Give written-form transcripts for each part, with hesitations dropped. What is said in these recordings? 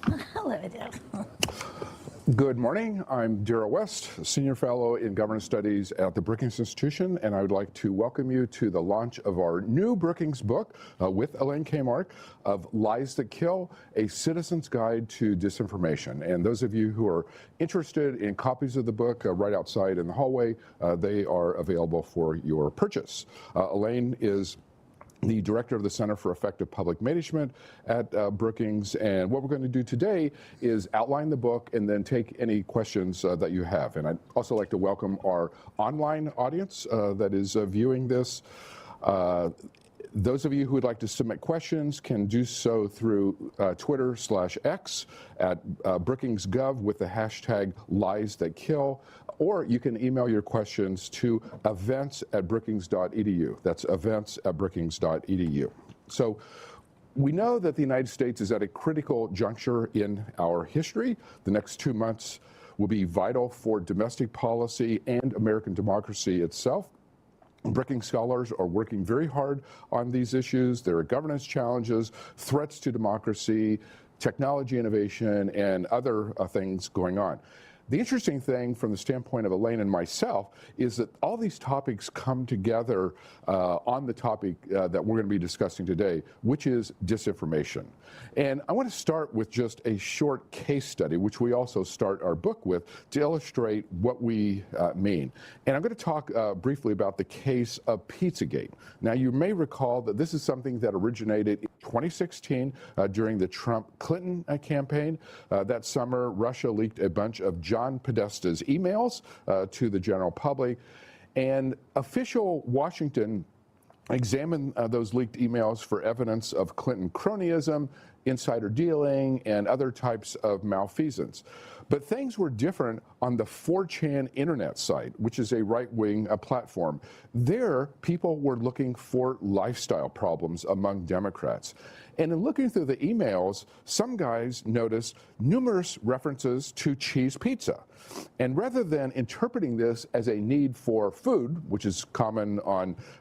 Hello there. Good morning. I'm Darrell West, Senior Fellow in Governance Studies at the Brookings Institution, and I would like to welcome you to the launch of our new Brookings book with Elaine Kmark of Lies That Kill, A Citizen's Guide to Disinformation. And those of you who are interested in copies of the book right outside in the hallway, they are available for your purchase. Elaine is the director of the Center for Effective Public Management at Brookings. And what we're going to do today is outline the book and then take any questions that you have. And I'd also like to welcome our online audience that is viewing this. Those of you who would like to submit questions can do so through Twitter/X at BrookingsGov with the hashtag #LiesThatKill, or you can email your questions to events@brookings.edu. That's events@brookings.edu. So we know that the United States is at a critical juncture in our history. The next 2 months will be vital for domestic policy and American democracy itself. Brookings scholars are working very hard on these issues. There are governance challenges, threats to democracy, technology innovation, and other things going on. The interesting thing from the standpoint of Elaine and myself is that all these topics come together on the topic that we're going to be discussing today, which is disinformation. And I want to start with just a short case study, which we also start our book with, to illustrate what we mean. And I'm going to talk briefly about the case of Pizzagate. Now, you may recall that this is something that originated in 2016 during the Trump-Clinton campaign. That summer, Russia leaked a bunch of John Podesta's emails to the general public, and official Washington examined those leaked emails for evidence of Clinton cronyism, insider dealing, and other types of malfeasance. But things were different on the 4chan internet site, which is a right-wing platform. There, people were looking for lifestyle problems among Democrats. And in looking through the emails, some guys noticed numerous references to cheese pizza. And rather than interpreting this as a need for food, which is common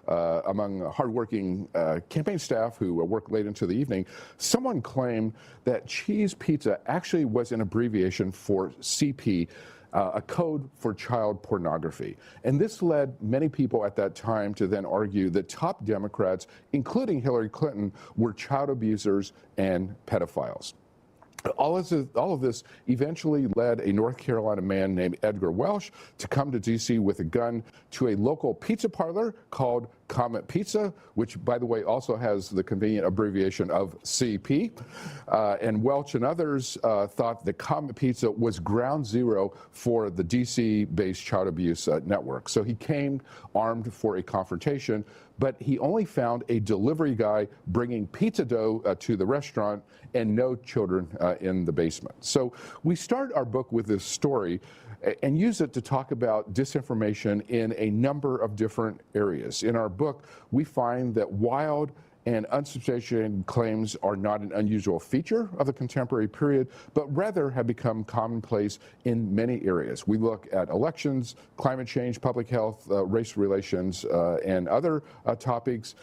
among hardworking campaign staff who work late into the evening, someone claimed that cheese pizza actually was an abbreviation for CP, a code for child pornography. And this led many people at that time to then argue that top Democrats, including Hillary Clinton, were child abusers and pedophiles. All of this eventually led a North Carolina man named Edgar Welsh to come to D.C. with a gun to a local pizza parlor called Comet Pizza, which, by the way, also has the convenient abbreviation of CP. And Welch and others thought that Comet Pizza was ground zero for the D.C.-based child abuse network. So he came armed for a confrontation, but he only found a delivery guy bringing pizza dough to the restaurant and no children in the basement. So we start our book with this story and use it to talk about disinformation in a number of different areas. In our book, we find that wild and unsubstantiated claims are not an unusual feature of the contemporary period, but rather have become commonplace in many areas. We look at elections, climate change, public health, race relations, and other topics.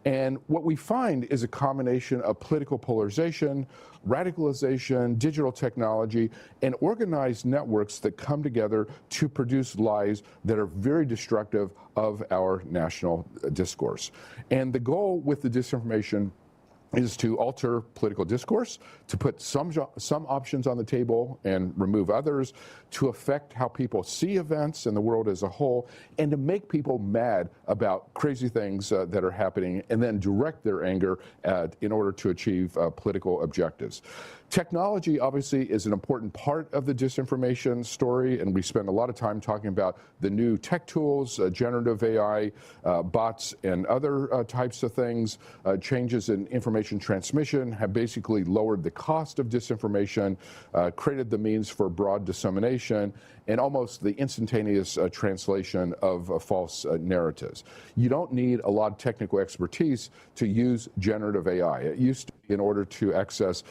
And what we find is a combination of political polarization, radicalization, digital technology, and organized networks that come together to produce lies that are very destructive of our national discourse. And the goal with the disinformation is to alter political discourse, to put some options on the table and remove others, to affect how people see events in the world as a whole, and to make people mad about crazy things that are happening, and then direct their anger in order to achieve political objectives. Technology, obviously, is an important part of the disinformation story, and we spend a lot of time talking about the new tech tools, generative AI, bots, and other types of things. Changes in information transmission have basically lowered the cost of disinformation, created the means for broad dissemination, and almost the instantaneous translation of false narratives. You don't need a lot of technical expertise to use generative AI. It used to be in order to access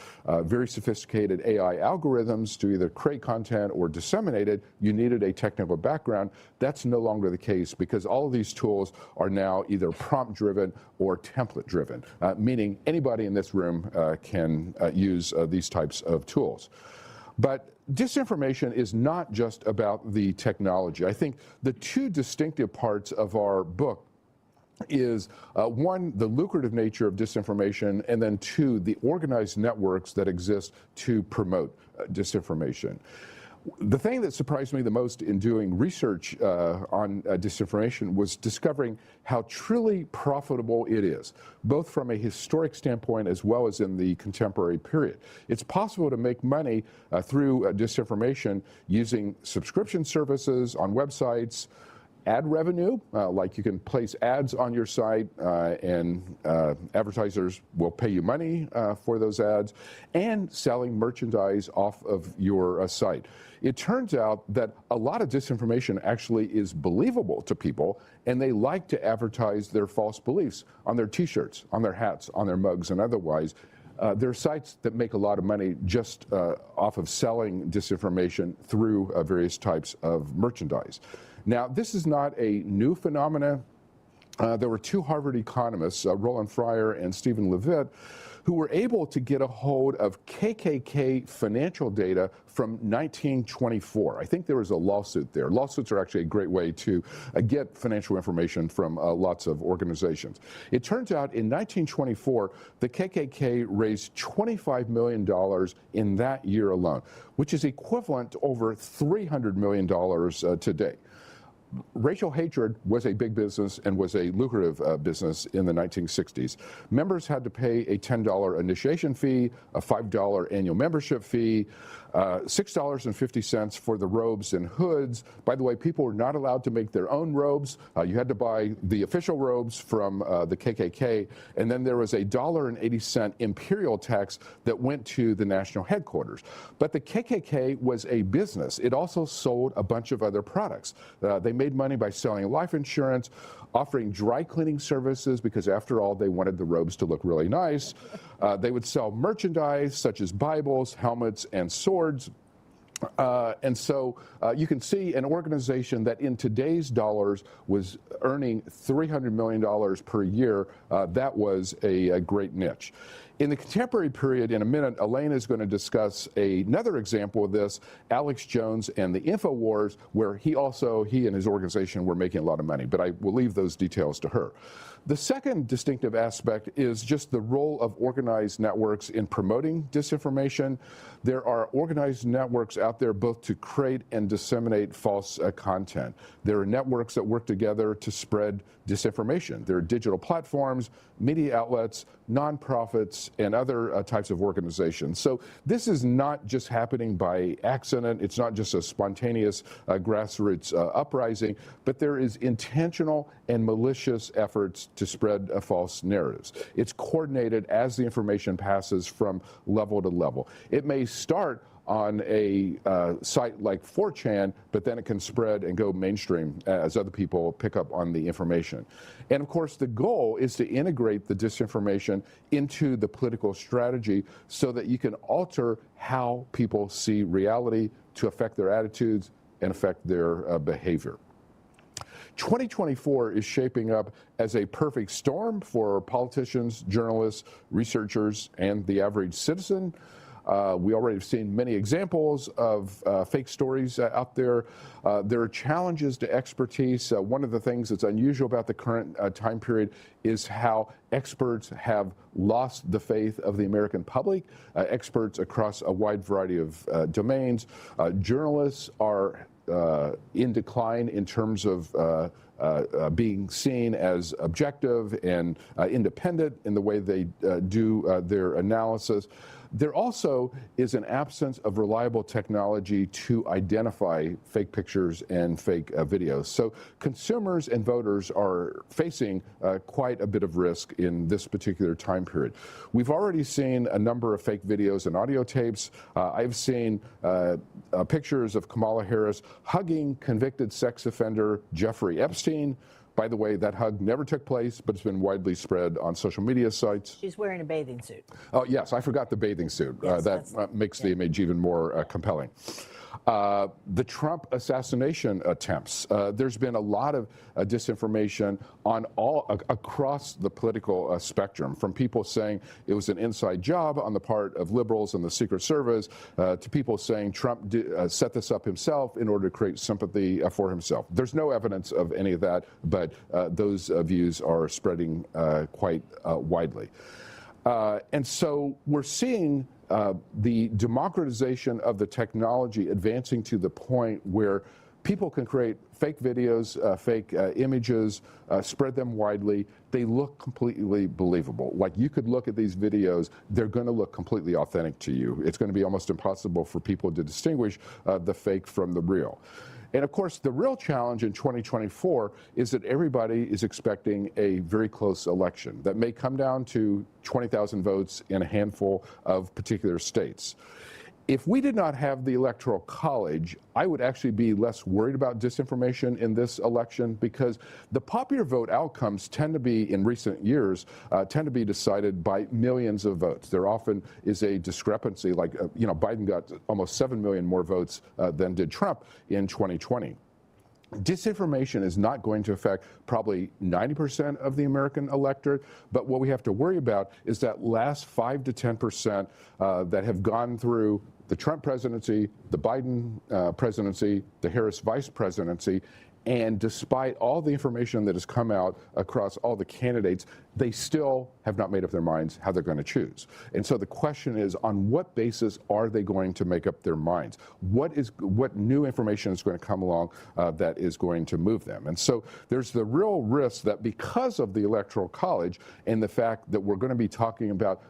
very sophisticated AI algorithms to either create content or disseminate it, you needed a technical background. That's no longer the case because all of these tools are now either prompt-driven or template-driven, meaning anybody in this room can use these types of tools. But disinformation is not just about the technology. I think the two distinctive parts of our book is one, the lucrative nature of disinformation, and then two, the organized networks that exist to promote disinformation. The thing that surprised me the most in doing research on disinformation was discovering how truly profitable it is, both from a historic standpoint as well as in the contemporary period. It's possible to make money through disinformation using subscription services on websites, ad revenue, like you can place ads on your site and advertisers will pay you money for those ads, and selling merchandise off of your site. It turns out that a lot of disinformation actually is believable to people, and they like to advertise their false beliefs on their t-shirts, on their hats, on their mugs, and otherwise. There are sites that make a lot of money just off of selling disinformation through various types of merchandise. Now, this is not a new phenomenon. There were two Harvard economists, Roland Fryer and Stephen Levitt, who were able to get a hold of KKK financial data from 1924. I think there was a lawsuit there. Lawsuits are actually a great way to get financial information from lots of organizations. It turns out in 1924, the KKK raised $25 million in that year alone, which is equivalent to over $300 million today. Racial hatred was a big business and was a lucrative business in the 1960s. Members had to pay a $10 initiation fee, a $5 annual membership fee, $6.50 for the robes and hoods. By the way, people were not allowed to make their own robes. You had to buy the official robes from the KKK, and then there was a $1.80 imperial tax that went to the national headquarters. But the KKK was a business. It also sold a bunch of other products. They made money by selling life insurance, offering dry cleaning services, because after all, they wanted the robes to look really nice. They would sell merchandise such as Bibles, helmets, and swords. And so you can see an organization that in today's dollars was earning $300 million per year. That was a great niche. In the contemporary period, in a minute, Elaine is going to discuss another example of this, Alex Jones and the InfoWars, where he and his organization were making a lot of money. But I will leave those details to her. The second distinctive aspect is just the role of organized networks in promoting disinformation. There are organized networks out there both to create and disseminate false content. There are networks that work together to spread disinformation. There are digital platforms, media outlets, nonprofits, and other types of organizations. So this is not just happening by accident. It's not just a spontaneous grassroots uprising, but there is intentional and malicious efforts to spread false narratives. It's coordinated as the information passes from level to level. It may start on a site like 4chan, but then it can spread and go mainstream as other people pick up on the information. And of course, the goal is to integrate the disinformation into the political strategy so that you can alter how people see reality to affect their attitudes and affect their behavior. 2024 is shaping up as a perfect storm for politicians, journalists, researchers, and the average citizen. We already have seen many examples of fake stories out there. There are challenges to expertise. One of the things that's unusual about the current time period is how experts have lost the faith of the American public, experts across a wide variety of domains. Journalists are in decline in terms of being seen as objective and independent in the way they do their analysis. There also is an absence of reliable technology to identify fake pictures and fake videos. So consumers and voters are facing quite a bit of risk in this particular time period. We've already seen a number of fake videos and audio tapes. I've seen pictures of Kamala Harris hugging convicted sex offender Jeffrey Epstein. By the way, that hug never took place, but it's been widely spread on social media sites. She's wearing a bathing suit. Oh, yes, I forgot the bathing suit. Yes, that makes the image even more compelling. The Trump assassination attempts. There's been a lot of disinformation on across the political spectrum, from people saying it was an inside job on the part of liberals and the Secret Service, to people saying Trump set this up himself in order to create sympathy for himself. There's no evidence of any of that, but those views are spreading quite widely. And so we're seeing the democratization of the technology advancing to the point where people can create fake videos, fake images, spread them widely. They look completely believable. Like, you could look at these videos, they're going to look completely authentic to you. It's going to be almost impossible for people to distinguish the fake from the real. And of course, the real challenge in 2024 is that everybody is expecting a very close election that may come down to 20,000 votes in a handful of particular states. If we did not have the Electoral College, I would actually be less worried about disinformation in this election, because the popular vote outcomes tend to be, in recent years, tend to be decided by millions of votes. There often is a discrepancy, like, Biden got almost 7 million more votes than did Trump in 2020. Disinformation is not going to affect probably 90% of the American electorate, but what we have to worry about is that last 5 to 10% that have gone through the Trump presidency, the Biden presidency, the Harris vice presidency, and despite all the information that has come out across all the candidates, they still have not made up their minds how they're going to choose. And so the question is, on what basis are they going to make up their minds? What new information is going to come along that is going to move them? And so there's the real risk that, because of the Electoral College and the fact that we're going to be talking about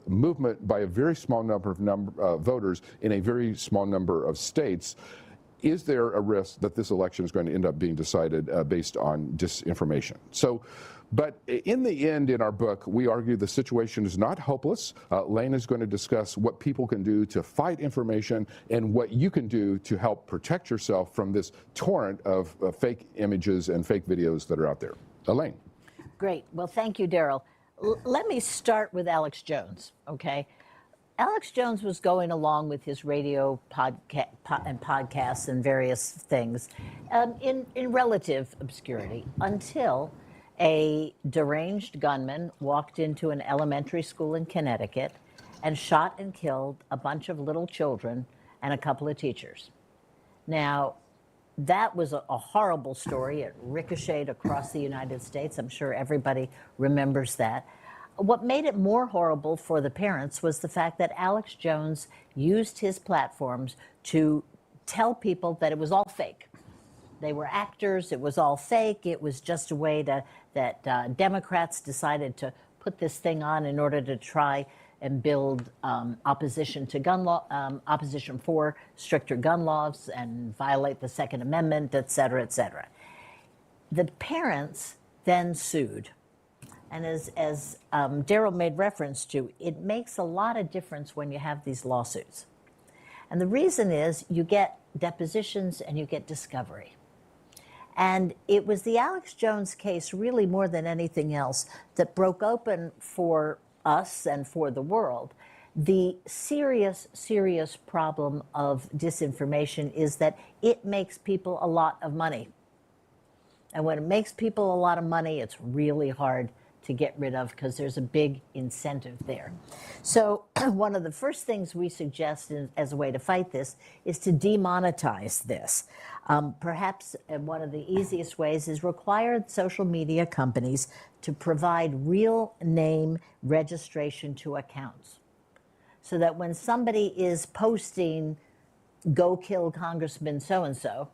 movement by a very small number of voters in a very small number of states, is there a risk that this election is going to end up being decided based on disinformation? So, but in the end, in our book, we argue the situation is not hopeless. Lane is going to discuss what people can do to fight information and what you can do to help protect yourself from this torrent of fake images and fake videos that are out there. Elaine. Great. Well, thank you, Daryl. Let me start with Alex Jones, okay? Alex Jones was going along with his radio podcasts and various things in relative obscurity until a deranged gunman walked into an elementary school in Connecticut and shot and killed a bunch of little children and a couple of teachers. Now, that was a horrible story. It ricocheted across the United States. I'm sure everybody remembers that. What made it more horrible for the parents was the fact that Alex Jones used his platforms to tell people that it was all fake. They were actors. It was all fake. it was just a way that Democrats decided to put this thing on in order to try and build opposition to gun law, opposition for stricter gun laws and violate the Second Amendment, et cetera, et cetera. The parents then sued. And as Daryl made reference to, it makes a lot of difference when you have these lawsuits. And the reason is you get depositions and you get discovery. And it was the Alex Jones case, really more than anything else, that broke open for us and for the world the serious, serious problem of disinformation is that it makes people a lot of money. And when it makes people a lot of money, it's really hard to get rid of because there's a big incentive there. So one of the first things we suggest as a way to fight this is to demonetize this. Perhaps one of the easiest ways is require social media companies to provide real name registration to accounts, so that when somebody is posting, "Go kill Congressman so-and-so,"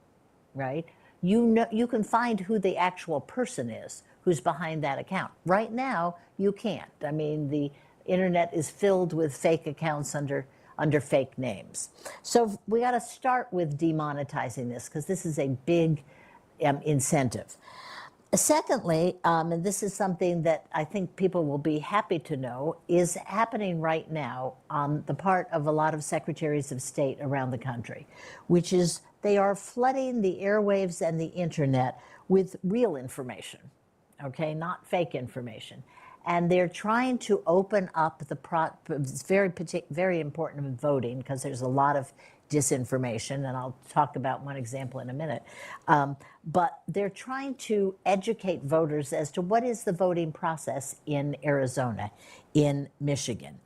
right? You can find who the actual person is who's behind that account. Right now, you can't. I mean, the internet is filled with fake accounts under fake names. So we got to start with demonetizing this, because this is a big incentive. Secondly, and this is something that I think people will be happy to know, is happening right now on the part of a lot of secretaries of state around the country, which is they are flooding the airwaves and the internet with real information, okay, not fake information. And they're trying to open up it's very important in voting because there's a lot of disinformation, and I'll talk about one example in a minute. But they're trying to educate voters as to what is the voting process in Arizona, in Michigan.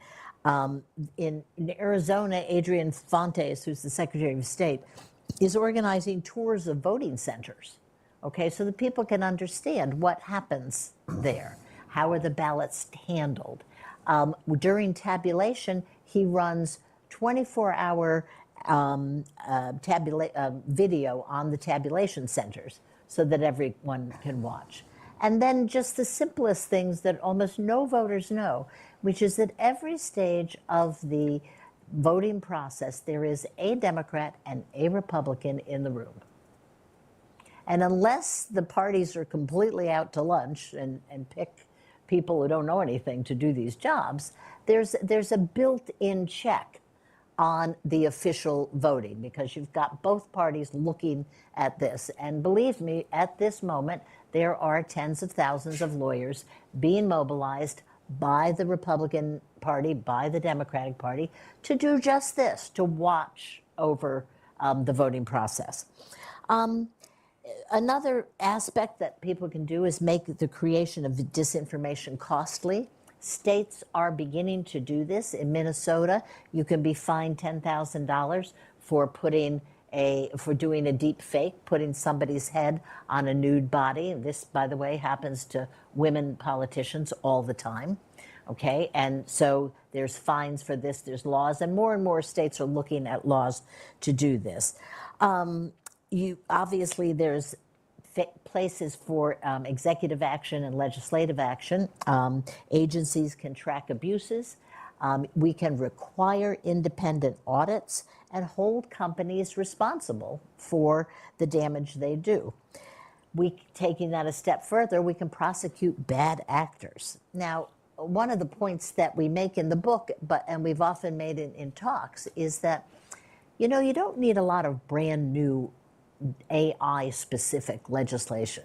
In Arizona, Adrian Fontes, who's the Secretary of State, is organizing tours of voting centers, okay, so that people can understand what happens there. How are the ballots handled? During tabulation, he runs 24-hour video on the tabulation centers so that everyone can watch. And then just the simplest things that almost no voters know, which is that every stage of the voting process, there is a Democrat and a Republican in the room. And unless the parties are completely out to lunch and pick people who don't know anything to do these jobs, there's a built-in check on the official voting because you've got both parties looking at this. And believe me, at this moment, there are tens of thousands of lawyers being mobilized by the Republican Party, by the Democratic Party, to do just this, to watch over the voting process. Another aspect that people can do is make the creation of disinformation costly. States are beginning to do this. In Minnesota, you can be fined $10,000 for doing a deep fake, putting somebody's head on a nude body. This, by the way, happens to women politicians all the time. Okay, and so there's fines for this, there's laws, and more states are looking at laws to do this. Obviously, there's places for executive action and legislative action. Agencies can track abuses. We can require independent audits and hold companies responsible for the damage they do. Taking that a step further, we can prosecute bad actors. Now, one of the points that we make in the book, and we've often made it in talks, is that, you don't need a lot of brand new AI-specific legislation.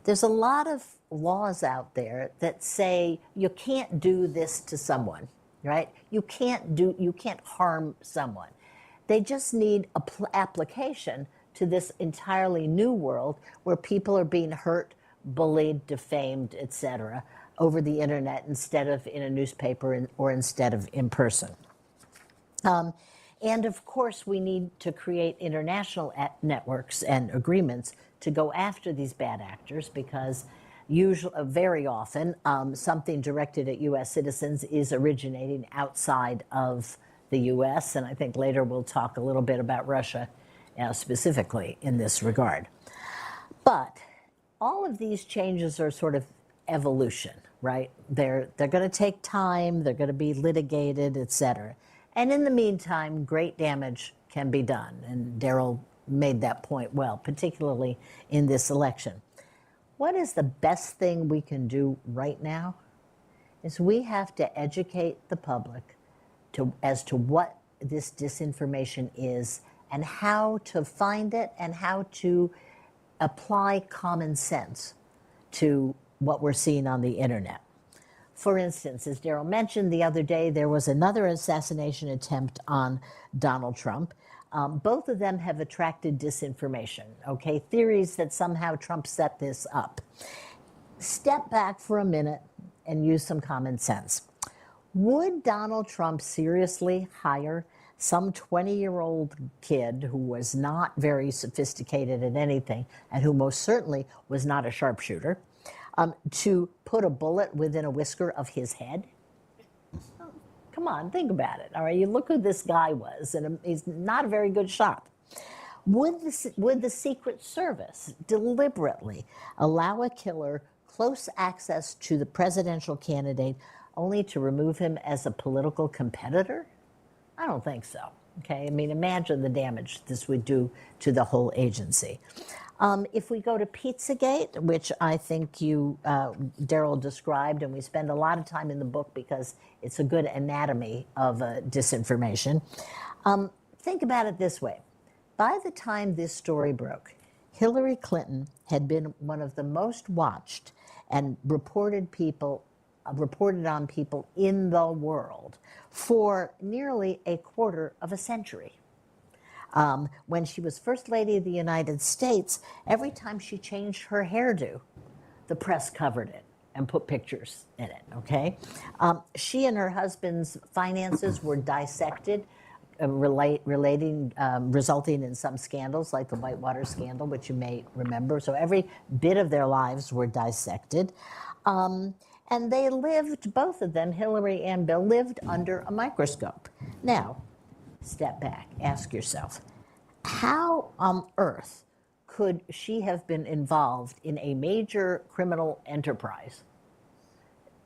There's a lot of laws out there that say you can't do this to someone, right? You can't harm someone. They just need an application to this entirely new world where people are being hurt, bullied, defamed, etc., over the internet instead of in a newspaper or instead of in person. And of course, we need to create international networks and agreements to go after these bad actors because very often something directed at U.S. citizens is originating outside of the U.S. And I think later we'll talk a little bit about Russia specifically in this regard. But all of these changes are sort of evolution, right? They're going to take time, they're going to be litigated, et cetera. And in the meantime, great damage can be done. And Daryl made that point well, particularly in this election. What is the best thing we can do right now? Is we have to educate the public as to what this disinformation is and how to find it and how to apply common sense to what we're seeing on the internet. For instance, as Daryl mentioned the other day, there was another assassination attempt on Donald Trump. Both of them have attracted disinformation, okay? Theories that somehow Trump set this up. Step back for a minute and use some common sense. Would Donald Trump seriously hire some 20-year-old kid who was not very sophisticated at anything and who most certainly was not a sharpshooter to put a bullet within a whisker of his head? Oh, come on, think about it. All right, you look who this guy was, and he's not a very good shot. Would the Secret Service deliberately allow a killer close access to the presidential candidate only to remove him as a political competitor? I don't think so. Okay, I mean, imagine the damage this would do to the whole agency. If we go to Pizzagate, which I think Daryl described, and we spend a lot of time in the book because it's a good anatomy of disinformation. Think about it this way. By the time this story broke, Hillary Clinton had been one of the most watched and reported on people in the world for nearly a quarter of a century. When she was First Lady of the United States, every time she changed her hairdo, the press covered it and put pictures in it, okay? She and her husband's finances were dissected, resulting in some scandals like the Whitewater scandal, which you may remember. So every bit of their lives were dissected. And they lived, both of them, Hillary and Bill, lived under a microscope. Now, step back, ask yourself, how on earth could she have been involved in a major criminal enterprise,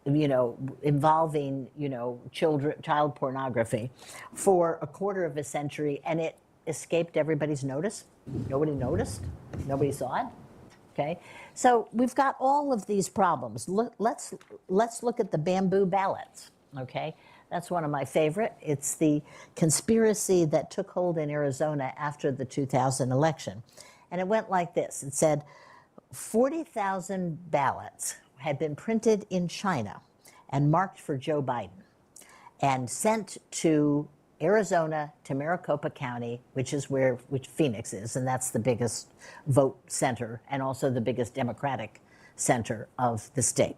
involving, child pornography for a quarter of a century, and it escaped everybody's notice? Nobody noticed? Nobody saw it? Okay, so we've got all of these problems. Let's look at the bamboo ballots. Okay, that's one of my favorite. It's the conspiracy that took hold in Arizona after the 2000 election, and it went like this. It said 40,000 ballots had been printed in China and marked for Joe Biden and sent to Arizona, to Maricopa County, which Phoenix is, and that's the biggest vote center and also the biggest Democratic center of the state.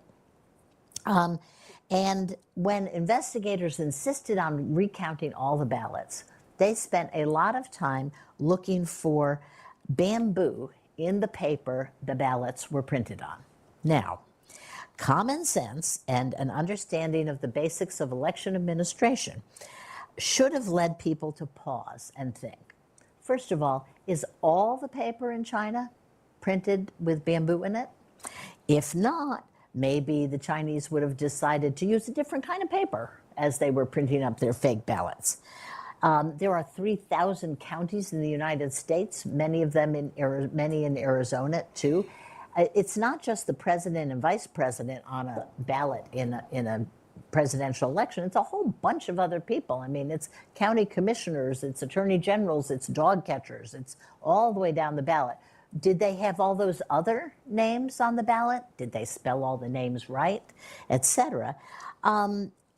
And when investigators insisted on recounting all the ballots, they spent a lot of time looking for bamboo in the paper the ballots were printed on. Now, common sense and an understanding of the basics of election administration should have led people to pause and think. First of all, is all the paper in China printed with bamboo in it? If not, maybe the Chinese would have decided to use a different kind of paper as they were printing up their fake ballots. There are 3,000 counties in the United States, many in Arizona too. It's not just the president and vice president on a ballot in a presidential election. It's a whole bunch of other people. I mean, it's county commissioners, it's attorney generals, it's dog catchers, it's all the way down the ballot. Did they have all those other names on the ballot? Did they spell all the names right, etc.?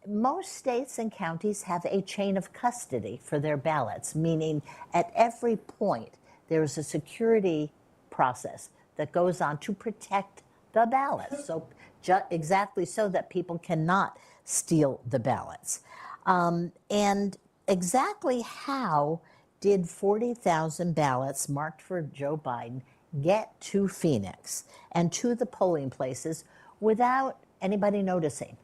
Most states and counties have a chain of custody for their ballots, meaning at every point there's a security process that goes on to protect the ballots. So exactly so that people cannot steal the ballots. And exactly how did 40,000 ballots marked for Joe Biden get to Phoenix and to the polling places without anybody noticing?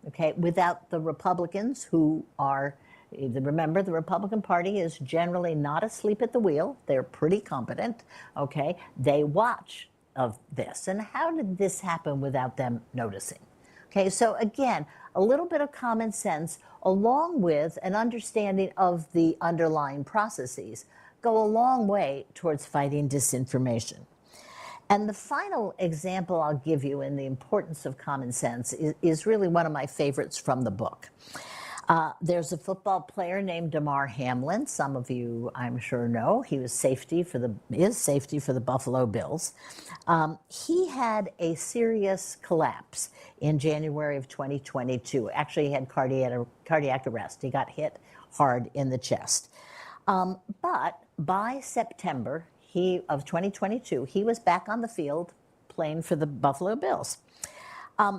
Okay, without the Republicans who are, remember, the Republican Party is generally not asleep at the wheel. They're pretty competent, okay? They watch of this. And how did this happen without them noticing? Okay, so again, a little bit of common sense along with an understanding of the underlying processes go a long way towards fighting disinformation. And the final example I'll give you in the importance of common sense is really one of my favorites from the book. There's a football player named Damar Hamlin. Some of you, I'm sure, know. He was safety for the Buffalo Bills. He had a serious collapse in January of 2022. Actually, he had cardiac arrest. He got hit hard in the chest. But by September of 2022, he was back on the field playing for the Buffalo Bills.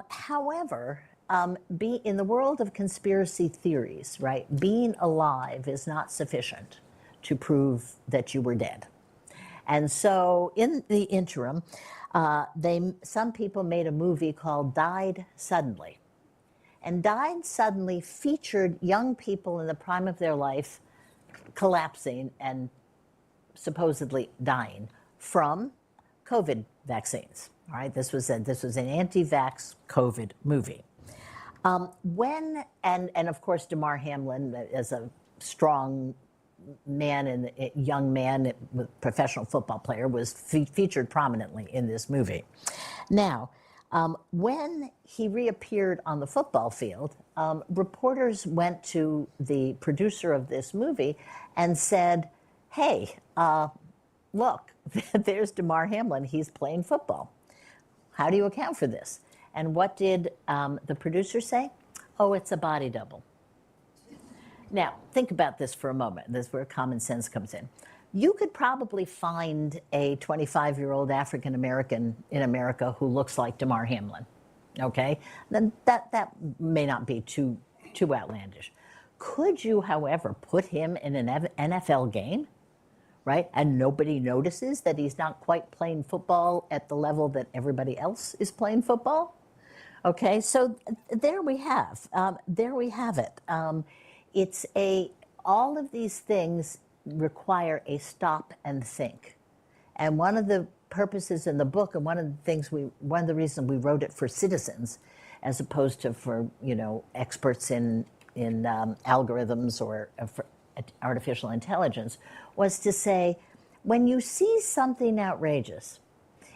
However, in the world of conspiracy theories, right, being alive is not sufficient to prove that you were dead. And so in the interim, some people made a movie called Died Suddenly. And Died Suddenly featured young people in the prime of their life collapsing and supposedly dying from COVID vaccines. All right, this was an anti-vax COVID movie. And of course, Damar Hamlin, as a strong man and young man, professional football player, was featured prominently in this movie. Now, when he reappeared on the football field, reporters went to the producer of this movie and said, "Hey, look, there's Damar Hamlin. He's playing football. How do you account for this? And what did the producer say? Oh, it's a body double. Now, think about this for a moment. This is where common sense comes in. You could probably find a 25-year-old African American in America who looks like Damar Hamlin. Okay? Then that may not be too outlandish. Could you, however, put him in an NFL game, right? And nobody notices that he's not quite playing football at the level that everybody else is playing football? Okay, so there we have it. All of these things require a stop and think. And one of the purposes in the book, and one of the reasons we wrote it for citizens, as opposed to for experts in algorithms or for artificial intelligence, was to say, when you see something outrageous,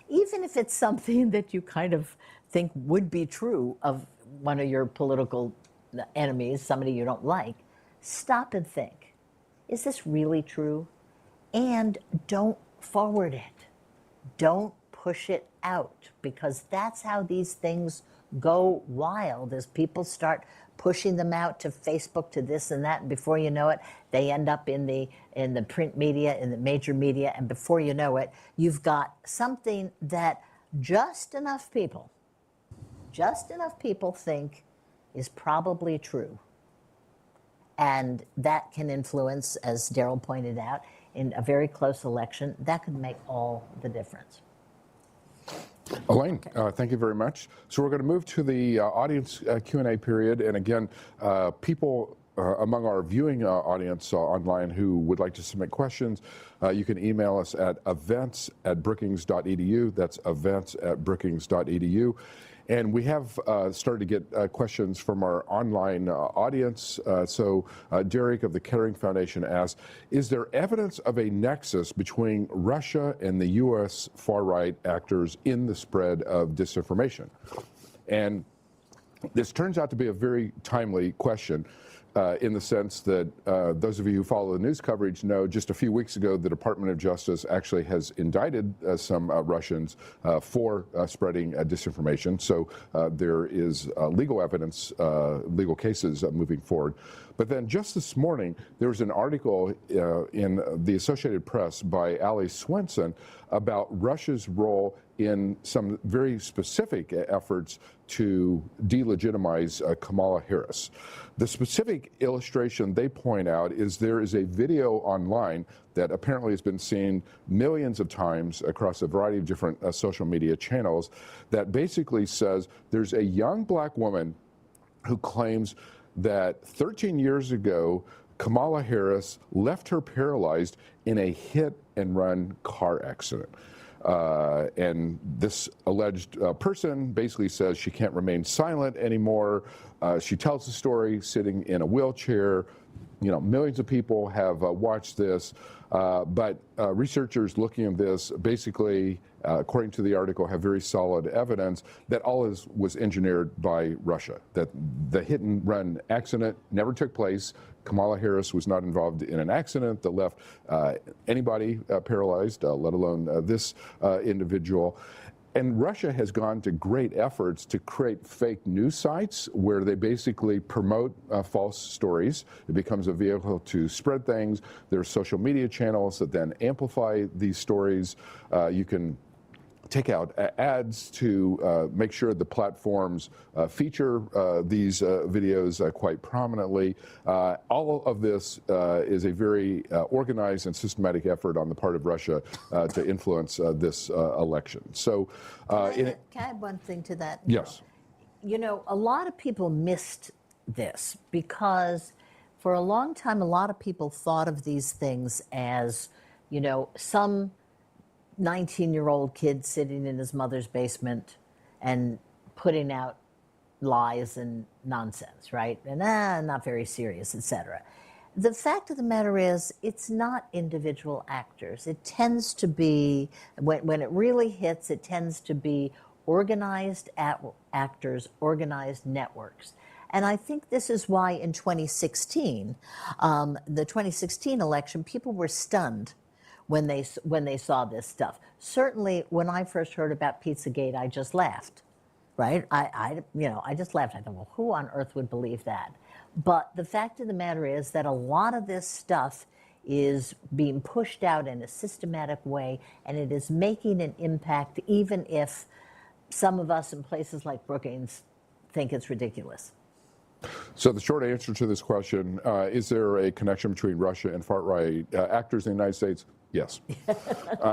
even if it's something that you kind of think would be true of one of your political enemies, somebody you don't like, stop and think, is this really true? And don't forward it. Don't push it out, because that's how these things go wild, as people start pushing them out to Facebook, to this and that, and before you know it, they end up in the print media, in the major media, and before you know it, you've got something that just enough people think is probably true. And that can influence, as Daryl pointed out, in a very close election, that could make all the difference. Elaine, thank you very much. So we're going to move to the audience Q&A period. And again, people among our viewing audience online who would like to submit questions, you can email us at events@brookings.edu. That's events@brookings.edu. And we have started to get questions from our online audience. So Derek of the Kettering Foundation asks, is there evidence of a nexus between Russia and the U.S. far-right actors in the spread of disinformation? And this turns out to be a very timely question. In the sense that those of you who follow the news coverage know just a few weeks ago the Department of Justice actually has indicted some Russians for spreading disinformation. So there is legal evidence, legal cases moving forward. But then just this morning, there was an article in the Associated Press by Ali Swenson about Russia's role in some very specific efforts to delegitimize Kamala Harris. The specific illustration they point out is there is a video online that apparently has been seen millions of times across a variety of different social media channels that basically says there's a young black woman who claims that 13 years ago, Kamala Harris left her paralyzed in a hit-and-run car accident. And this alleged person basically says she can't remain silent anymore. She tells the story sitting in a wheelchair. You know, millions of people have watched this, but researchers looking at this basically, according to the article, have very solid evidence that all was engineered by Russia, that the hit-and-run accident never took place. Kamala Harris was not involved in an accident that left anybody paralyzed, let alone this individual. And Russia has gone to great efforts to create fake news sites where they basically promote false stories. It becomes a vehicle to spread things. There are social media channels that then amplify these stories. You can take out ads to make sure the platforms feature these videos quite prominently. All of this is a very organized and systematic effort on the part of Russia to influence this election. So, can I add one thing to that? Yes. You know, a lot of people missed this because for a long time, a lot of people thought of these things as, you know, some 19-year-old kid sitting in his mother's basement and putting out lies and nonsense, right? And not very serious, etc. The fact of the matter is, it's not individual actors. It tends to be, when it really hits, it tends to be organized actors, organized networks. And I think this is why in 2016, the 2016 election, people were stunned when they saw this stuff. Certainly, when I first heard about Pizzagate, I just laughed, right? I just laughed. I thought, well, who on earth would believe that? But the fact of the matter is that a lot of this stuff is being pushed out in a systematic way, and it is making an impact, even if some of us in places like Brookings think it's ridiculous. So the short answer to this question, is there a connection between Russia and far-right actors in the United States? Yes.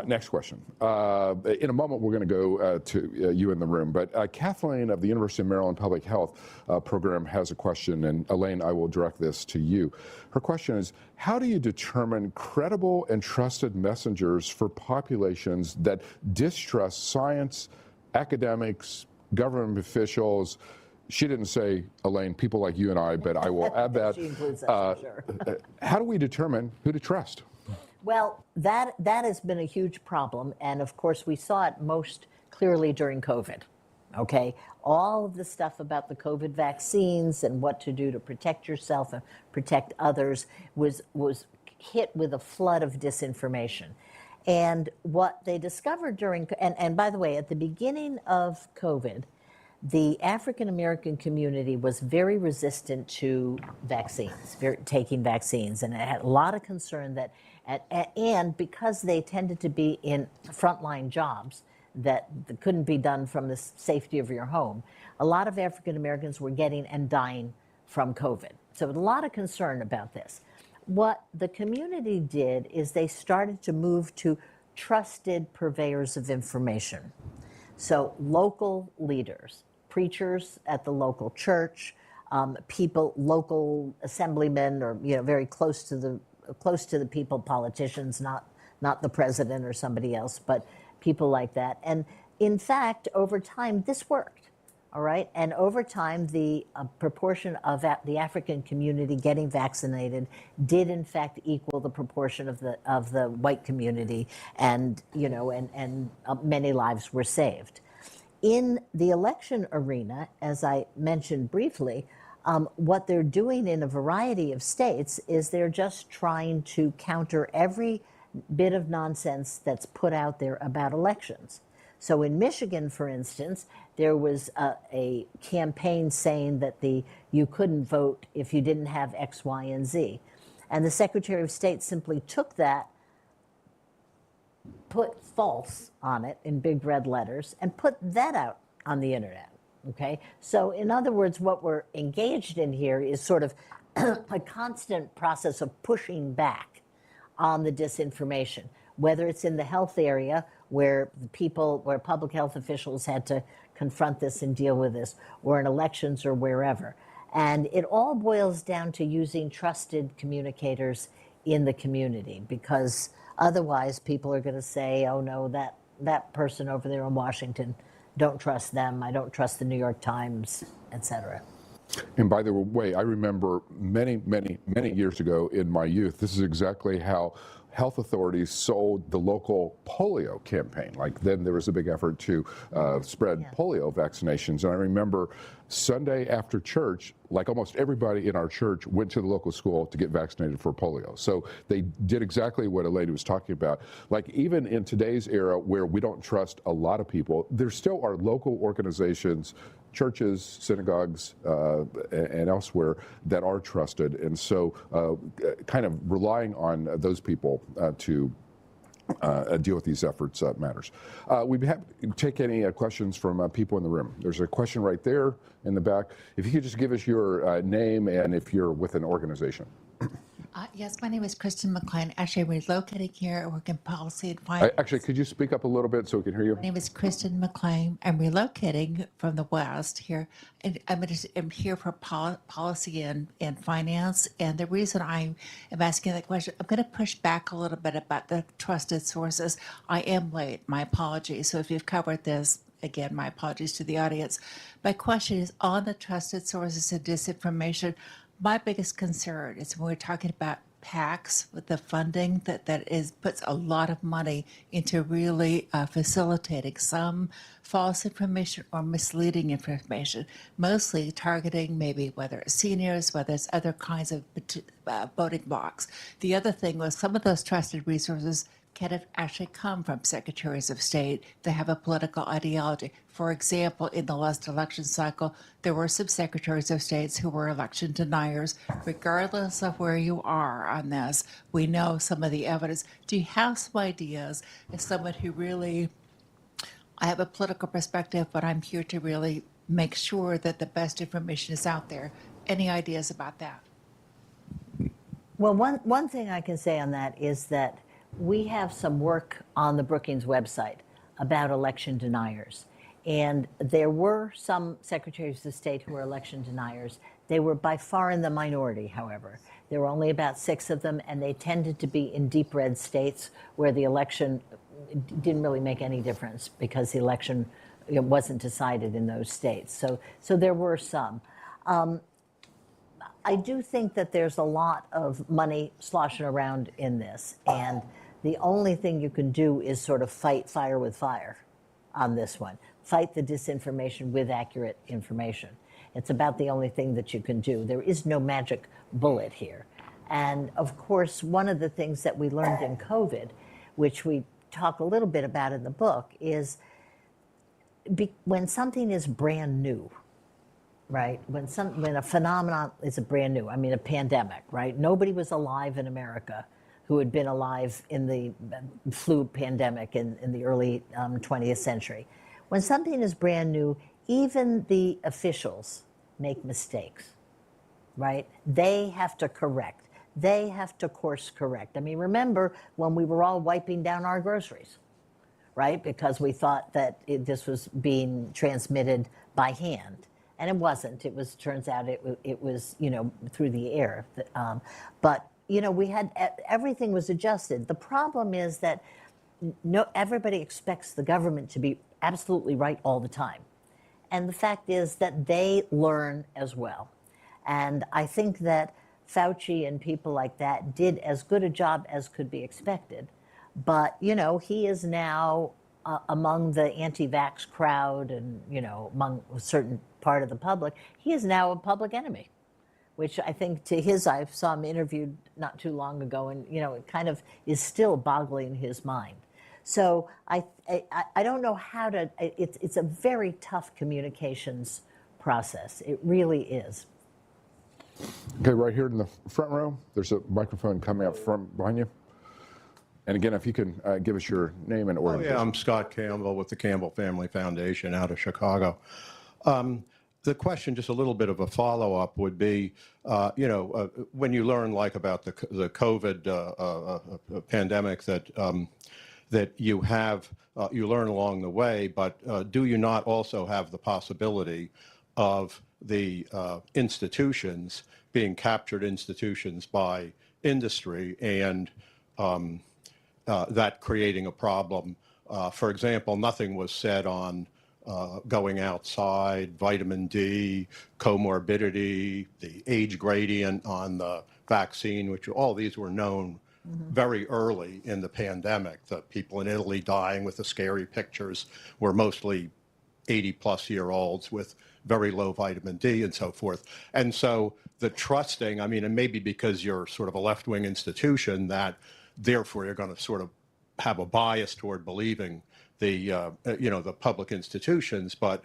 Next question. In a moment, we're going to go to you in the room, but Kathleen of the University of Maryland Public Health program has a question, and Elaine, I will direct this to you. Her question is, how do you determine credible and trusted messengers for populations that distrust science, academics, government officials? She didn't say, Elaine, people like you and I, but I will add that. She includes us, for sure. How do we determine who to trust? Well, that has been a huge problem, and of course we saw it most clearly during COVID. Okay, all of the stuff about the COVID vaccines and what to do to protect yourself and protect others was hit with a flood of disinformation. And what they discovered during, and by the way, at the beginning of COVID, the African American community was very resistant to vaccines, taking vaccines, and it had a lot of concern that, and because they tended to be in frontline jobs that couldn't be done from the safety of your home, a lot of African Americans were getting and dying from COVID. So a lot of concern about this. What the community did is they started to move to trusted purveyors of information. So local leaders, preachers at the local church, local assemblymen, or very close to the people, politicians, not the president or somebody else, but people like that. And in fact, over time, this worked. All right, and over time, the proportion of the African community getting vaccinated did, in fact, equal the proportion of the white community, and many lives were saved. In the election arena, as I mentioned briefly, what they're doing in a variety of states is they're just trying to counter every bit of nonsense that's put out there about elections. So in Michigan, for instance, there was a campaign saying that you couldn't vote if you didn't have X, Y, and Z. And the Secretary of State simply took that, put false on it in big red letters, and put that out on the internet. Okay? So in other words, what we're engaged in here is sort of a constant process of pushing back on the disinformation, whether it's in the health area where public health officials had to confront this and deal with this, or in elections or wherever. And it all boils down to using trusted communicators in the community, because otherwise people are going to say, oh no, that person over there in Washington, don't trust them, I don't trust the New York Times, etc. And by the way, I remember many, many, many years ago in my youth, this is exactly how health authorities sold the local polio campaign. Like then there was a big effort to spread polio vaccinations. And I remember Sunday after church, like almost everybody in our church went to the local school to get vaccinated for polio. So they did exactly what Elaine was talking about. Like even in today's era where we don't trust a lot of people, there still are local organizations, churches, synagogues, and elsewhere that are trusted. And so kind of relying on those people to deal with these efforts matters. We'd be happy to take any questions from people in the room. There's a question right there in the back. If you could just give us your name and if you're with an organization. Yes, my name is Kristen McLean. Actually, I'm relocating here. I work in policy and finance. Actually, could you speak up a little bit so we can hear you? My name is Kristen McLean. I'm relocating from the West here, and I'm here for policy and finance. And the reason I am asking that question, I'm going to push back a little bit about the trusted sources. I am late. My apologies. So if you've covered this, again, my apologies to the audience. My question is on the trusted sources and disinformation. My biggest concern is when we're talking about PACs with the funding that puts a lot of money into really facilitating some false information or misleading information, mostly targeting maybe whether it's seniors, whether it's other kinds of voting blocks. The other thing was some of those trusted resources can it actually come from secretaries of state that have a political ideology? For example, in the last election cycle, there were some secretaries of states who were election deniers. Regardless of where you are on this, we know some of the evidence. Do you have some ideas as someone who really, I have a political perspective, but I'm here to really make sure that the best information is out there? Any ideas about that? Well, one thing I can say on that is that we have some work on the Brookings website about election deniers. And there were some secretaries of state who were election deniers. They were by far in the minority, however. There were only about 6 of them, and they tended to be in deep red states where the election didn't really make any difference because the election wasn't decided in those states. So there were some. I do think that there's a lot of money sloshing around in this, and the only thing you can do is sort of fight fire with fire on this one. Fight the disinformation with accurate information. It's about the only thing that you can do. There is no magic bullet here. And of course, one of the things that we learned in COVID, which we talk a little bit about in the book, is when something is brand new, right? When a phenomenon is brand new, I mean a pandemic, right? Nobody was alive in America who had been alive in the flu pandemic in the early 20th century. When something is brand new, even the officials make mistakes, right? They have to correct. They have to course correct. I mean, remember when we were all wiping down our groceries, right? Because we thought that this was being transmitted by hand. And it wasn't. It was, turns out it was, through the air. But, we had, everything was adjusted. The problem is that everybody expects the government to be absolutely right all the time. And the fact is that they learn as well. And I think that Fauci and people like that did as good a job as could be expected. But, he is now among the anti-vax crowd and, among a certain part of the public, he is now a public enemy, which I think I saw him interviewed not too long ago, and, it kind of is still boggling his mind. So I don't know how to, it's a very tough communications process. It really is. Okay, right here in the front row, there's a microphone coming up from behind you. And again, if you can give us your name and organization. Yeah, I'm Scott Campbell with the Campbell Family Foundation out of Chicago. The question, just a little bit of a follow-up, would be, when you learn about the COVID pandemic that you have, you learn along the way, but do you not also have the possibility of the institutions being captured institutions by industry and that creating a problem? For example, nothing was said on going outside, vitamin D, comorbidity, the age gradient on the vaccine, which all these were known very early in the pandemic. The people in Italy dying with the scary pictures were mostly 80-plus-year-olds with very low vitamin D and so forth. And so the trusting, and maybe because you're sort of a left-wing institution, that therefore you're going to sort of have a bias toward believing the public institutions, but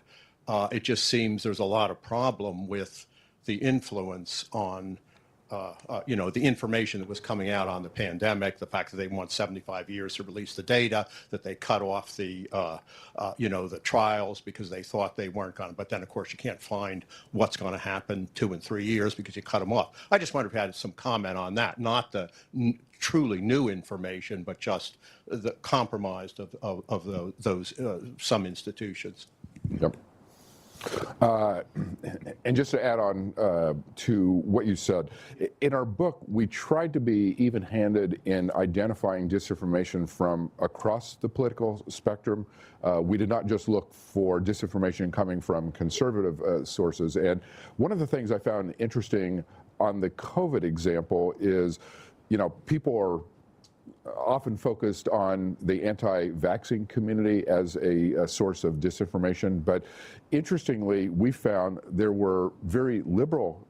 it just seems there's a lot of problem with the influence on the information that was coming out on the pandemic, the fact that they want 75 years to release the data, that they cut off the trials because they thought they weren't going to, but then of course you can't find what's going to happen 2 and 3 years because you cut them off. I just wonder if you had some comment on that, not the truly new information, but just the compromised of those some institutions. Yep. And just to add on to what you said, in our book, we tried to be even-handed in identifying disinformation from across the political spectrum. We did not just look for disinformation coming from conservative sources. And one of the things I found interesting on the COVID example is, people are often focused on the anti-vaccine community as a source of disinformation. But interestingly, we found there were very liberal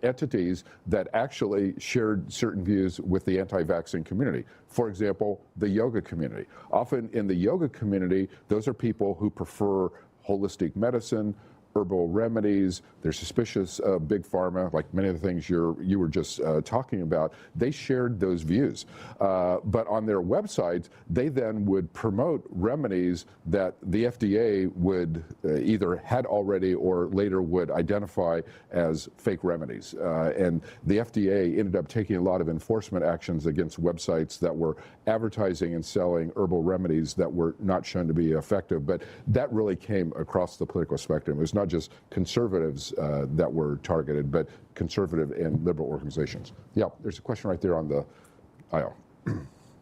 entities that actually shared certain views with the anti-vaccine community. For example, the yoga community. Often in the yoga community, those are people who prefer holistic medicine, herbal remedies. They're suspicious of big pharma, like many of the things you were just talking about. They shared those views. But on their websites, they then would promote remedies that the FDA would either had already or later would identify as fake remedies. And the FDA ended up taking a lot of enforcement actions against websites that were advertising and selling herbal remedies that were not shown to be effective. But that really came across the political spectrum. It was not just conservatives that were targeted, but conservative and liberal organizations. Yeah, there's a question right there on the aisle.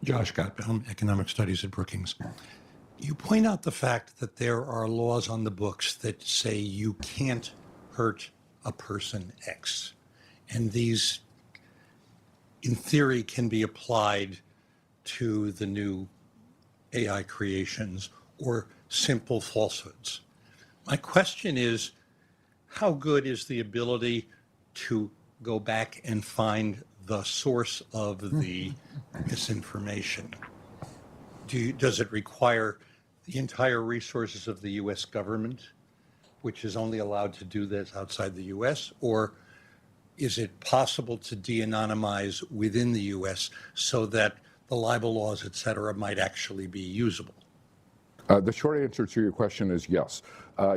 Josh Gottbaum, Economic Studies at Brookings. You point out the fact that there are laws on the books that say you can't hurt a person X. And these, in theory, can be applied to the new AI creations or simple falsehoods. My question is, how good is the ability to go back and find the source of the misinformation? Does it require the entire resources of the U.S. government, which is only allowed to do this outside the U.S., or is it possible to de-anonymize within the U.S. so that the libel laws, et cetera, might actually be usable? The short answer to your question is yes.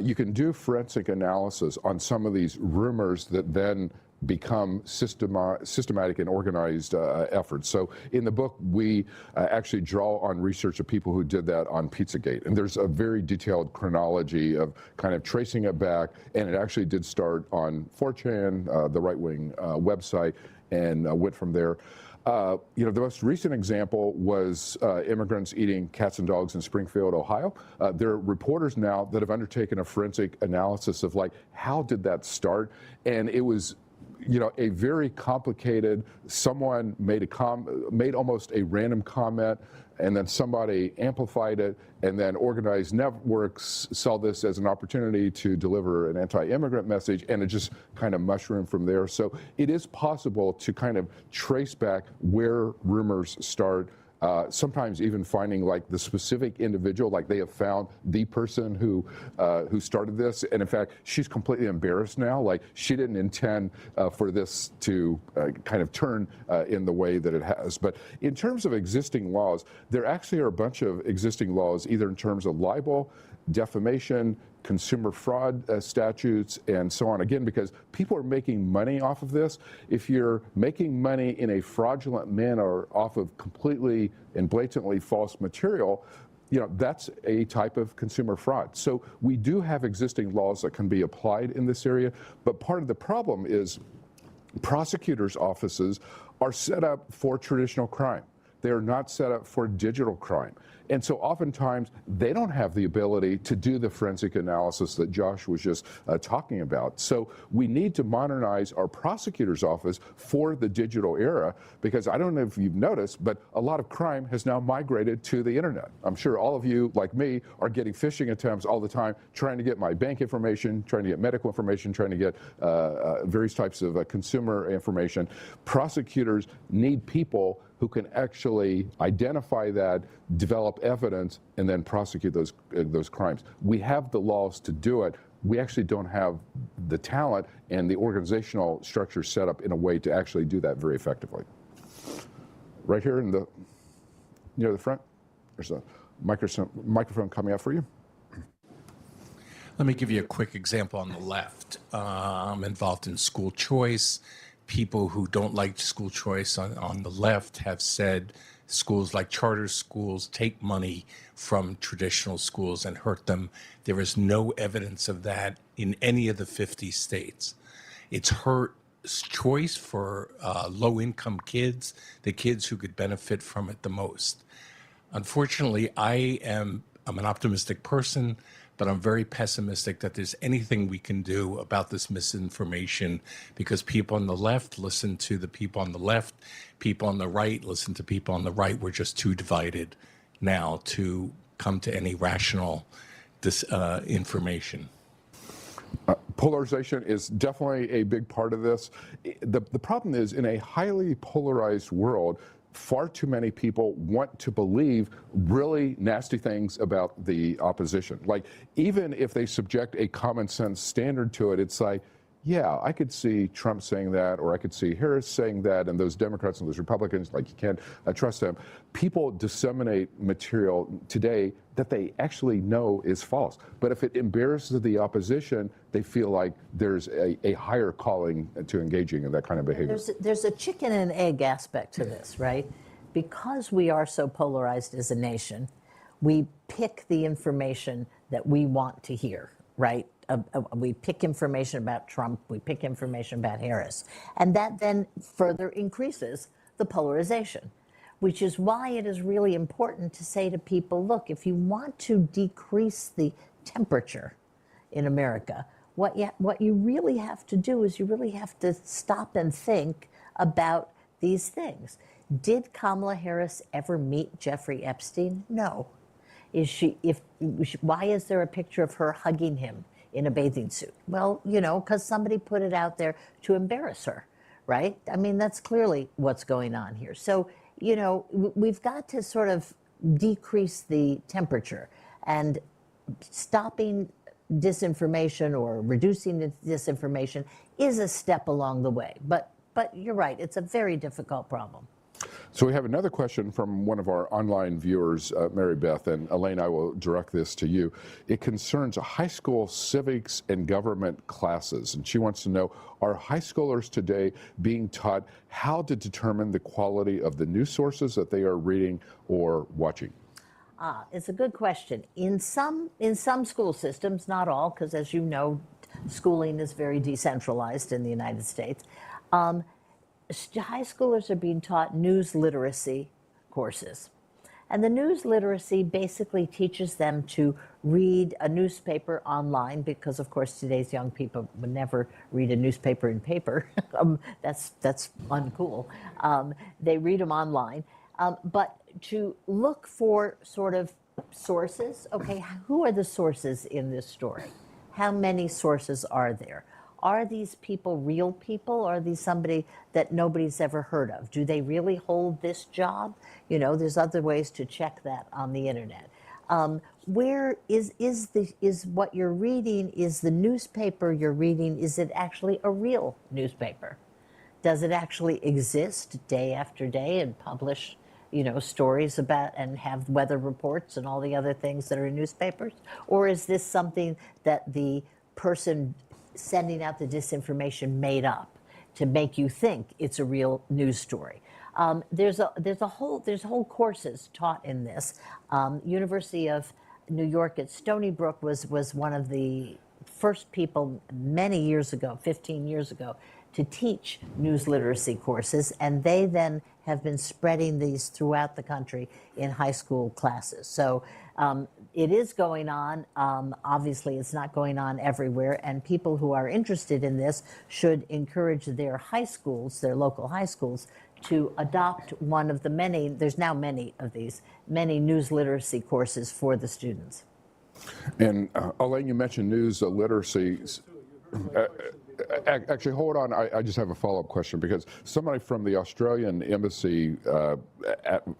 You can do forensic analysis on some of these rumors that then become systematic and organized efforts. So in the book, we actually draw on research of people who did that on Pizzagate. And there's a very detailed chronology of kind of tracing it back. And it actually did start on 4chan, the right-wing website, and went from there. The most recent example was immigrants eating cats and dogs in Springfield, Ohio. There are reporters now that have undertaken a forensic analysis of like, how did that start? And it was, a very complicated, someone made almost a random comment, and then somebody amplified it, and then organized networks saw this as an opportunity to deliver an anti-immigrant message, and it just kind of mushroomed from there. So it is possible to kind of trace back where rumors start, sometimes even finding like the specific individual, like they have found the person who started this, and in fact, she's completely embarrassed now. Like she didn't intend for this to kind of turn in the way that it has. But in terms of existing laws, there actually are a bunch of existing laws, either in terms of libel, defamation, consumer fraud statutes, and so on. Again, because people are making money off of this. If you're making money in a fraudulent manner off of completely and blatantly false material, that's a type of consumer fraud. So we do have existing laws that can be applied in this area, but part of the problem is prosecutors' offices are set up for traditional crime. They are not set up for digital crime. And so oftentimes they don't have the ability to do the forensic analysis that Josh was just talking about. So we need to modernize our prosecutor's office for the digital era, because I don't know if you've noticed, but a lot of crime has now migrated to the internet. I'm sure all of you, like me, are getting phishing attempts all the time, trying to get my bank information, trying to get medical information, trying to get various types of consumer information. Prosecutors need people who can actually identify that, develop evidence, and then prosecute those crimes. We have the laws to do it. We actually don't have the talent and the organizational structure set up in a way to actually do that very effectively. Right here in the near the front, there's a microphone coming up for you. Let me give you a quick example on the left. I'm involved in school choice. People who don't like school choice on the left have said schools like charter schools take money from traditional schools and hurt them. There is no evidence of that in any of the 50 states. It's hurt choice for low-income kids, the kids who could benefit from it the most. Unfortunately, I'm an optimistic person, but I'm very pessimistic that there's anything we can do about this misinformation, because people on the left listen to the people on the left, people on the right listen to people on the right. We're just too divided now to come to any rational information. Polarization is definitely a big part of this. The problem is, in a highly polarized world, far too many people want to believe really nasty things about the opposition. Like, even if they subject a common sense standard to it, it's like, yeah, I could see Trump saying that, or I could see Harris saying that, and those Democrats and those Republicans, like, you can't trust them. People disseminate material today that they actually know is false. But if it embarrasses the opposition, they feel like there's a higher calling to engaging in that kind of behavior. There's a chicken and egg aspect to this, right? Because we are so polarized as a nation, we pick the information that we want to hear, right? We pick information about Trump, we pick information about Harris, and that then further increases the polarization, which is why it is really important to say to people, look, if you want to decrease the temperature in America, what you really have to do is you really have to stop and think about these things. Did Kamala Harris ever meet Jeffrey Epstein? No. Why is there a picture of her hugging him in a bathing suit? Well, because somebody put it out there to embarrass her, right? I mean, that's clearly what's going on here. So, we've got to sort of decrease the temperature, and stopping disinformation or reducing the disinformation is a step along the way. But you're right, it's a very difficult problem. So we have another question from one of our online viewers, Mary Beth, and Elaine, I will direct this to you. It concerns high school civics and government classes, and she wants to know, are high schoolers today being taught how to determine the quality of the news sources that they are reading or watching? It's a good question. In some school systems, not all, because as you know, schooling is very decentralized in the United States. High schoolers are being taught news literacy courses. And the news literacy basically teaches them to read a newspaper online, because of course today's young people would never read a newspaper in paper. That's uncool. They read them online. But to look for sort of sources, okay, who are the sources in this story? How many sources are there? Are these people real people, or are these somebody that nobody's ever heard of? Do they really hold this job? There's other ways to check that on the internet. Where is what you're reading, is the newspaper you're reading, is it actually a real newspaper? Does it actually exist day after day and publish, stories about and have weather reports and all the other things that are in newspapers? Or is this something that the person sending out the disinformation made up to make you think it's a real news story? There's whole courses taught in this. University of New York at Stony Brook was one of the first people many years ago, 15 years ago, to teach news literacy courses, and they then have been spreading these throughout the country in high school classes. So it is going on. Obviously, it's not going on everywhere, and people who are interested in this should encourage their high schools, their local high schools, to adopt one of the many, there's now many of these, many news literacy courses for the students. And Elaine, you mentioned news literacy. Actually, hold on. I just have a follow-up question, because somebody from the Australian embassy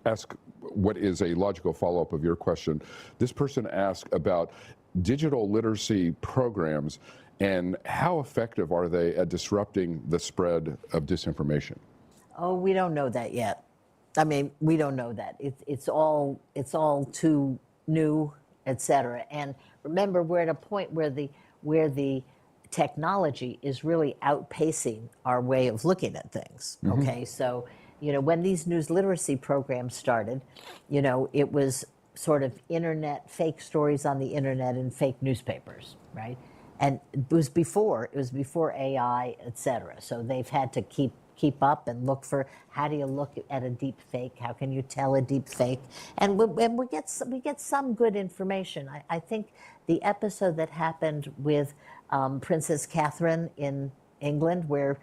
asked what is a logical follow-up of your question. This person asked about digital literacy programs and how effective are they at disrupting the spread of disinformation? Oh, we don't know that yet. I mean, we don't know that. It's all too new, et cetera. And remember, we're at a point where the technology is really outpacing our way of looking at things. Okay, so when these news literacy programs started, it was sort of internet, fake stories on the internet and fake newspapers, right? And it was before AI, et cetera. So they've had to keep up and look for, how do you look at a deep fake? How can you tell a deep fake? And we get some good information. I think the episode that happened with Princess Catherine in England, where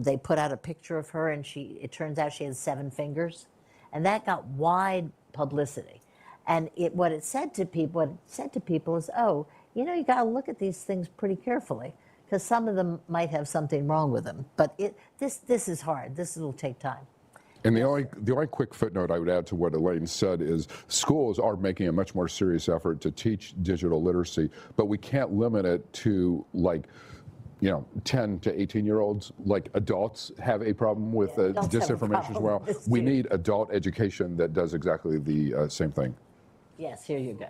they put out a picture of her and it turns out she has 7 fingers, and that got wide publicity. And what it said to people is, oh, you got to look at these things pretty carefully, because some of them might have something wrong with them. But this is hard. This will take time. And the only quick footnote I would add to what Elaine said is schools are making a much more serious effort to teach digital literacy, but we can't limit it to 10 to 18-year-olds. Like adults have a problem with adults have a disinformation as problem well. with this We too. need adult education that does exactly the same thing. Yes, here you go.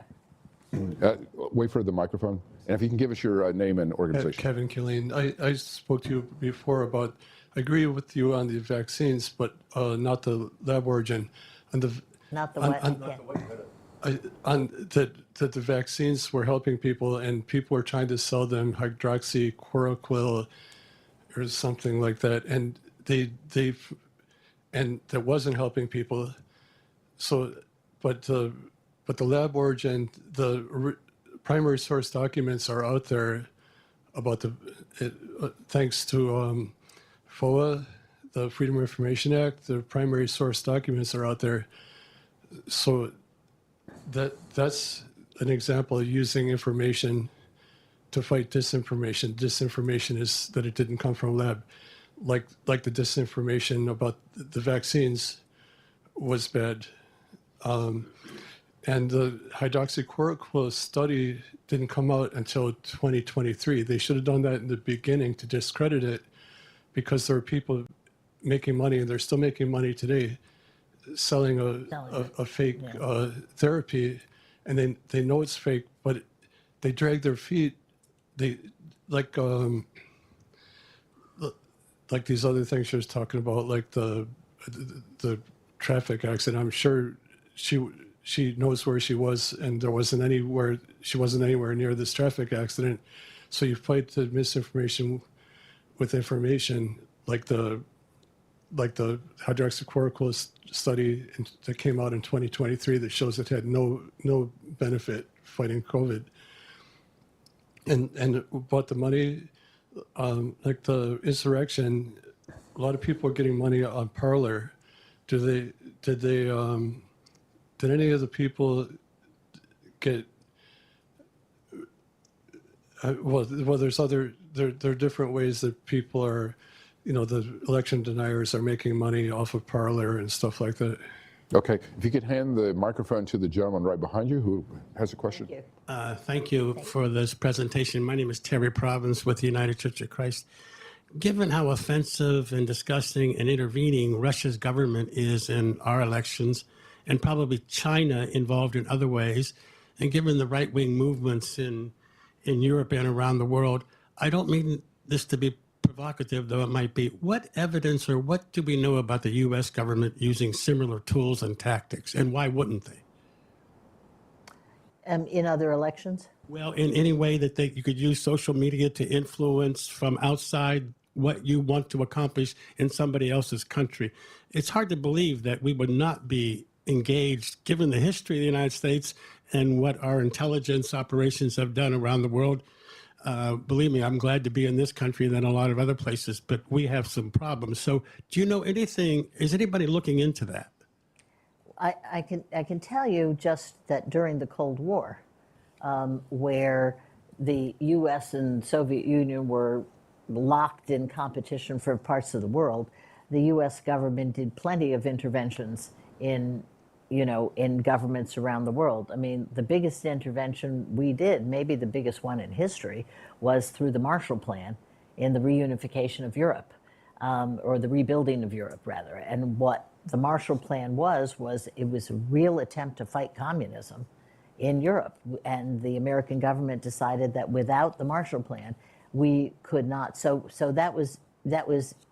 Wait for the microphone. And if you can give us your name and organization. Kevin Killeen. I spoke to you before about, I agree with you on the vaccines, but not the lab origin. And the, Not the on- what? on- that the vaccines were helping people, and people were trying to sell them hydroxychloroquine or something like that, and and that wasn't helping people. So, but the lab origin, primary source documents are out there about thanks to FOA, the Freedom of Information Act. The primary source documents are out there. So that's an example of using information to fight disinformation. Disinformation is that it didn't come from a lab, like the disinformation about the vaccines was bad. And the hydroxychloroquine study didn't come out until 2023. They should have done that in the beginning to discredit it, because there are people making money, and they're still making money today, selling a fake therapy, and they know it's fake, but they drag their feet. They like these other things she was talking about, like the traffic accident. I'm sure she knows where she was, and she wasn't anywhere near this traffic accident. So you fight the misinformation with information, like the hydroxychloroquine study that came out in 2023 that shows it had no benefit fighting COVID. And about the money, like the insurrection, a lot of people are getting money on Parler. Did any of the people get? Well, there are different ways that people are, the election deniers are making money off of Parler and stuff like that. Okay, if you could hand the microphone to the gentleman right behind you who has a question. Thank you. Thank you for this presentation. My name is Terry Province with the United Church of Christ. Given how offensive and disgusting and intervening Russia's government is in our elections, and probably China involved in other ways, and given the right-wing movements in Europe and around the world, I don't mean this to be provocative, though it might be. What evidence or what do we know about the U.S. government using similar tools and tactics, and why wouldn't they? In other elections? Well, in any way that you could use social media to influence from outside what you want to accomplish in somebody else's country. It's hard to believe that we would not be engaged, given the history of the United States and what our intelligence operations have done around the world. Believe me, I'm glad to be in this country than a lot of other places, but we have some problems. So do you know anything, is anybody looking into that? I can tell you just that during the Cold War, where the U.S. and Soviet Union were locked in competition for parts of the world, the U.S. government did plenty of interventions in governments around the world. I mean, the biggest intervention we did, maybe the biggest one in history, was through the Marshall Plan in the reunification of Europe, or the rebuilding of Europe, rather. And what the Marshall Plan was it was a real attempt to fight communism in Europe. And the American government decided that without the Marshall Plan, we could not. So that was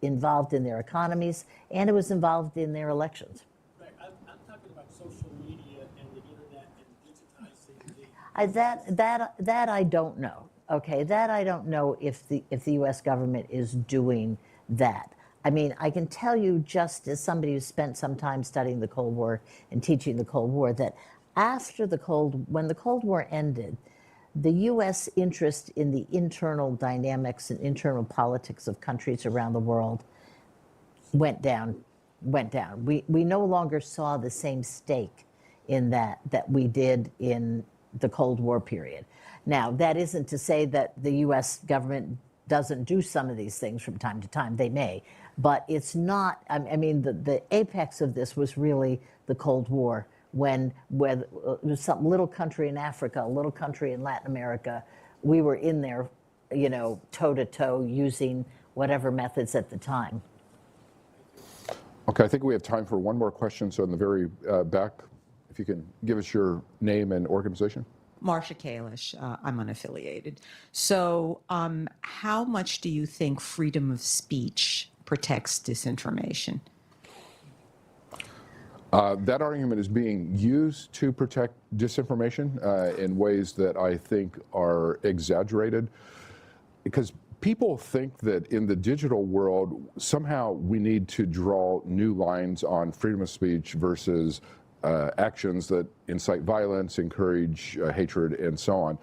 involved in their economies, and it was involved in their elections. Right. I'm talking about social media and the internet and digitizing That I don't know. Okay, that I don't know if the U.S. government is doing that. I mean, I can tell you, just as somebody who spent some time studying the Cold War and teaching the Cold War, that when the Cold War ended, the U.S. interest in the internal dynamics and internal politics of countries around the world went down. We no longer saw the same stake in that we did in the Cold War period. Now, that isn't to say that the U.S. government doesn't do some of these things from time to time. They may, but it's not. I mean, the apex of this was really the Cold War, when it was some little country in Africa, a little country in Latin America. We were in there, toe to toe, using whatever methods at the time. Okay, I think we have time for one more question. So in the very back, if you can give us your name and organization. Marsha Kalish, I'm unaffiliated. So how much do you think freedom of speech protects disinformation? That argument is being used to protect disinformation in ways that I think are exaggerated, because people think that in the digital world, somehow we need to draw new lines on freedom of speech versus actions that incite violence, encourage hatred, and so on.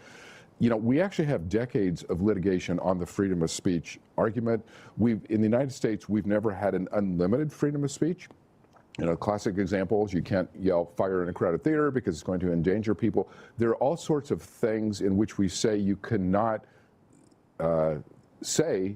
We actually have decades of litigation on the freedom of speech argument. In the United States, we've never had an unlimited freedom of speech. Classic examples, you can't yell fire in a crowded theater because it's going to endanger people. There are all sorts of things in which we say you cannot say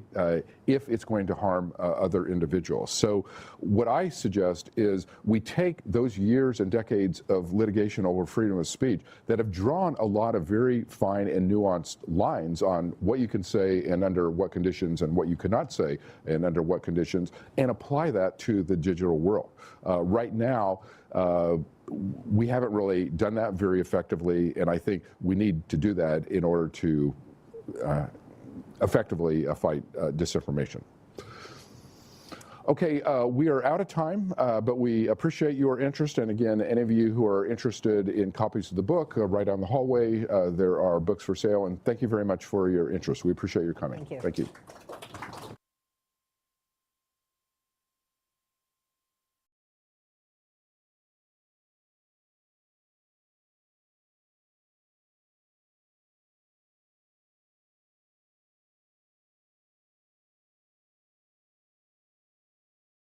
if it's going to harm other individuals. So what I suggest is we take those years and decades of litigation over freedom of speech that have drawn a lot of very fine and nuanced lines on what you can say and under what conditions, and what you cannot say and under what conditions, and apply that to the digital world. Right now, we haven't really done that very effectively, and I think we need to do that in order to effectively fight disinformation. Okay, we are out of time, but we appreciate your interest. And again, any of you who are interested in copies of the book, right down the hallway, there are books for sale. And thank you very much for your interest. We appreciate your coming. Thank you. Thank you.